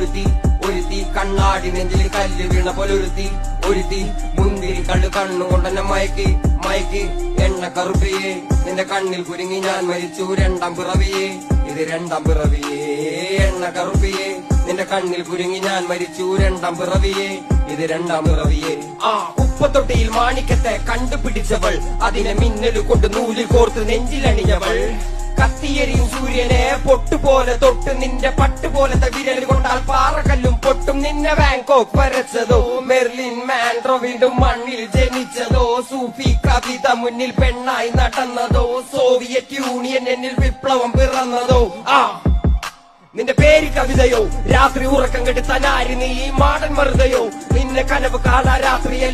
ഒരുത്തി കണ്ണാടി നെഞ്ചിൽ കല്ല് വീണ പോലൊരുത്തി മുന്തിരി കള്ളു കണ്ണുകൊണ്ടെന്നെ മയക്കി എണ്ണ കറുപ്പിയെ നിന്റെ കണ്ണിൽ കുരുങ്ങി ഞാൻ മരിച്ചു രണ്ടാം പിറവിയെ ഇത് രണ്ടാം പിറവിയെ എണ്ണ കറുപ്പിയെ നിന്റെ കണ്ണിൽ കുരുങ്ങി ഞാൻ മരിച്ചു രണ്ടാം പിറവിയെ ഇത് രണ്ടാം പിറവിയെ ഉപ്പത്തൊട്ടിയിൽ മാണിക്കത്തെ കണ്ടുപിടിച്ചവൾ അതിനെ മിന്നല് കൊണ്ട് നൂലിൽ കോർത്ത് നെഞ്ചിലണിഞ്ഞവൾ കത്തിയെരിയും സൂര്യനെ പൊട്ടുപോലെ തൊട്ട് നിന്റെ പട്ടുപോലത്തെ വിരൽ കൊണ്ടാൽ പാറകല്ലും പൊട്ടും നിന്നെ ബാങ്കോക്ക് വരച്ചതോ മെർലിൻ മാൻഡ്രോ വീണ്ടും മണ്ണിൽ ജനിച്ചതോ സൂഫി കവിത മുന്നിൽ പെണ്ണായി നടന്നതോ സോവിയറ്റ് യൂണിയൻ എന്നിൽ വിപ്ലവം പിറന്നതോ നിന്റെ പേര് കവിതയോ രാത്രി ഉറക്കം കെട്ടി തനാരി നീ മാടൻ മറുതയോ നിന്നെ കനവ് കാണാ രാത്രിയിൽ